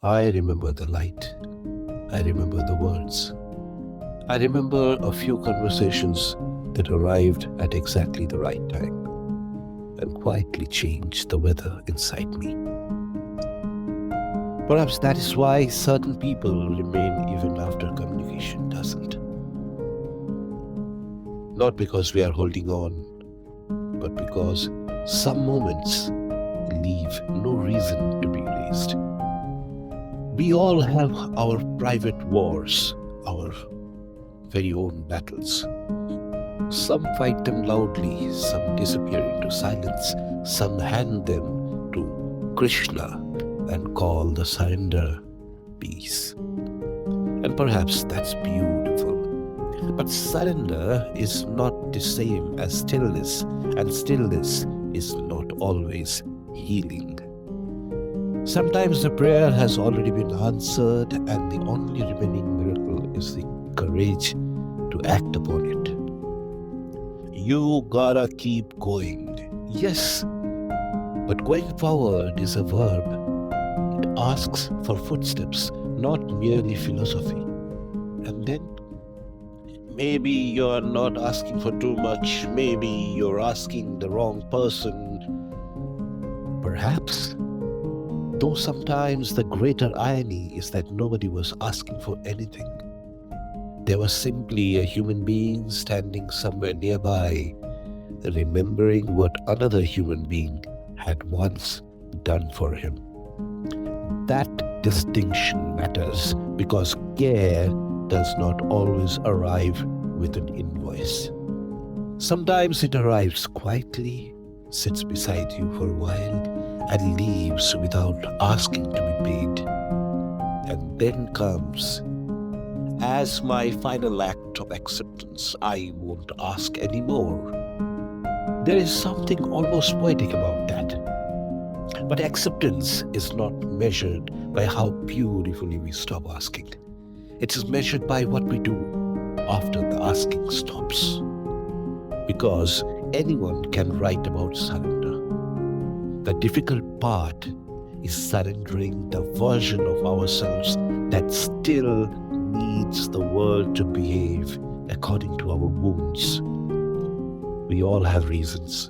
I remember the light. I remember the words. I remember a few conversations that arrived at exactly the right time and quietly changed the weather inside me. Perhaps that is why certain people remain even after communication doesn't. Not because we are holding on, but because some moments leave no reason to be erased. We all have our private wars, our very own battles. Some fight them loudly, some disappear into silence, some hand them to Krishna and call the surrender peace. And perhaps that's beautiful. But surrender is not the same as stillness, and stillness is not always healing. Sometimes the prayer has already been answered, and the only remaining miracle is the courage to act upon it. You gotta keep going. Yes, but going forward is a verb. It asks for footsteps, not merely philosophy. And then maybe you're not asking for too much, maybe you're asking the wrong person. Perhaps. Though sometimes the greater irony is that nobody was asking for anything. There was simply a human being standing somewhere nearby, remembering what another human being had once done for him. That distinction matters because care does not always arrive with an invoice. Sometimes it arrives quietly, sits beside you for a while, and leaves without asking to be paid. And then comes, as my final act of acceptance, I won't ask anymore. There is something almost poetic about that. But acceptance is not measured by how beautifully we stop asking. It is measured by what we do after the asking stops. Because anyone can write about surrender. The difficult part is surrendering the version of ourselves that still needs the world to behave according to our wounds. We all have reasons.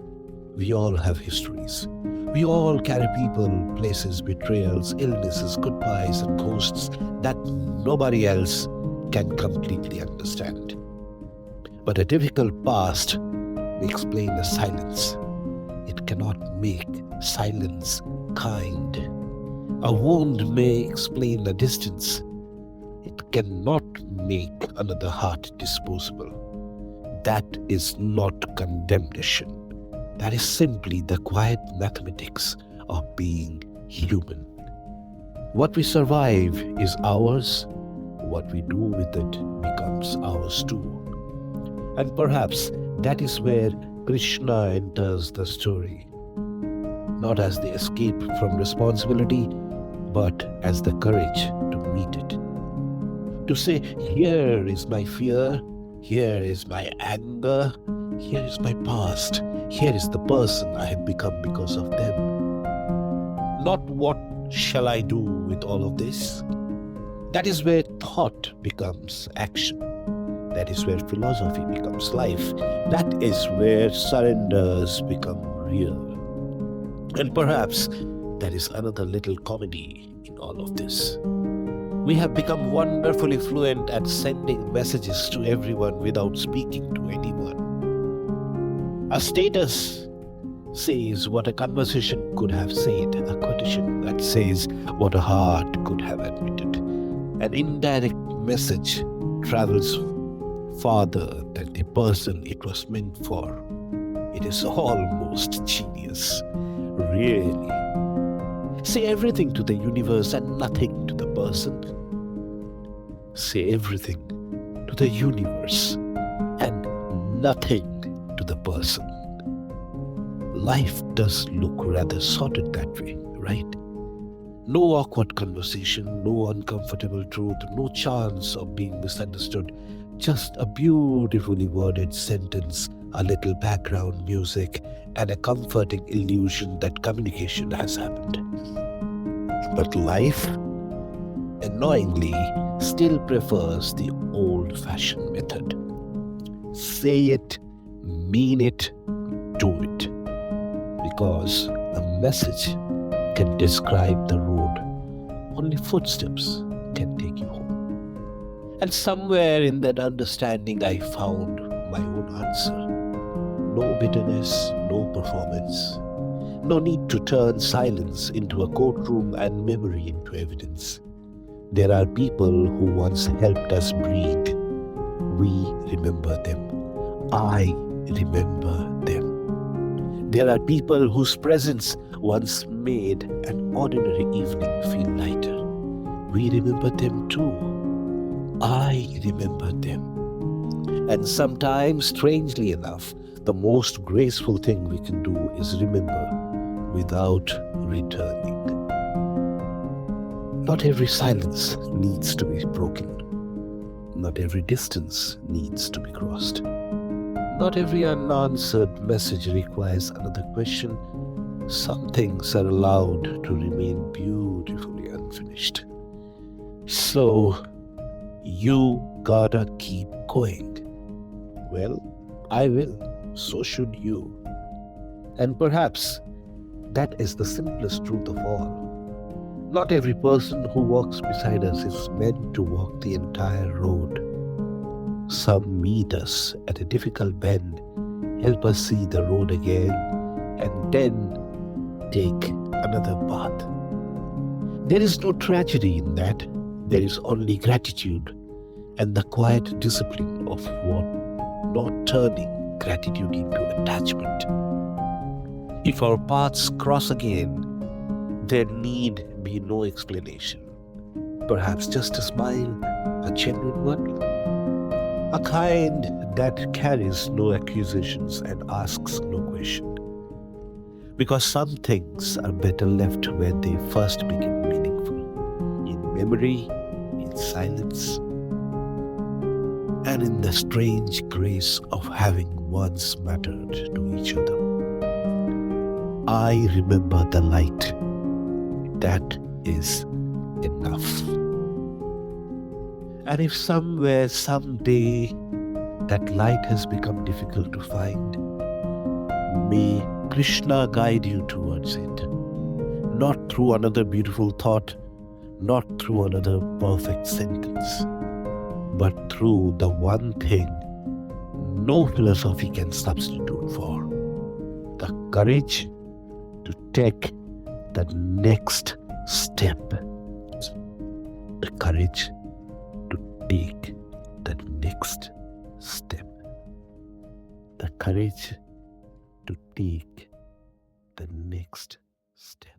We all have histories. We all carry people, places, betrayals, illnesses, goodbyes, and ghosts that nobody else can completely understand. But a difficult past may explain the silence. It cannot make silence kind. A wound may explain the distance. It cannot make another heart disposable. That is not condemnation. That is simply the quiet mathematics of being human. What we survive is ours. What we do with it becomes ours too. And perhaps that is where Krishna enters the story. Not as the escape from responsibility, but as the courage to meet it. To say, here is my fear, here is my anger, here is my past, here is the person I have become because of them. Not what shall I do with all of this? That is where thought becomes action. That is where philosophy becomes life. That is where surrenders become real. And perhaps that is another little comedy in all of this. We have become wonderfully fluent at sending messages to everyone without speaking to anyone. A status says what a conversation could have said, a quotation that says what a heart could have admitted. An indirect message travels farther than the person it was meant for. It is almost genius, really. Say everything to the universe and nothing to the person. Say everything to the universe and nothing to the person. Life does look rather sorted that way, right? No awkward conversation, no uncomfortable truth, no chance of being misunderstood. Just a beautifully worded sentence, a little background music, and a comforting illusion that communication has happened. But life annoyingly, still prefers the old fashioned method. Say it, mean it, do it. Because a message can describe the road, only footsteps can take you home. And somewhere in that understanding, I found my own answer. No bitterness, no performance. No need to turn silence into a courtroom and memory into evidence. There are people who once helped us breathe. We remember them. I remember them. There are people whose presence once made an ordinary evening feel lighter. We remember them too. I remember them. And sometimes, strangely enough, the most graceful thing we can do is remember without returning. Not every silence needs to be broken. Not every distance needs to be crossed. Not every unanswered message requires another question. Some things are allowed to remain beautifully unfinished. So, you gotta keep going. Well, I will. So should you. And perhaps that is the simplest truth of all. Not every person who walks beside us is meant to walk the entire road. Some meet us at a difficult bend, help us see the road again, and then take another path. There is no tragedy in that. There is only gratitude and the quiet discipline of what not turning gratitude into attachment. If our paths cross again, there need be no explanation. Perhaps just a smile, a genuine one, a kind that carries no accusations and asks no question. Because some things are better left where they first became meaningful, in memory, in silence, and in the strange grace of having once mattered to each other. I remember the light. That is enough. And if somewhere, someday, that light has become difficult to find, may Krishna guide you towards it. Not through another beautiful thought, not through another perfect sentence, but through the one thing no philosophy can substitute for: the courage to take the next step. The courage to take the next step. The courage to take the next step.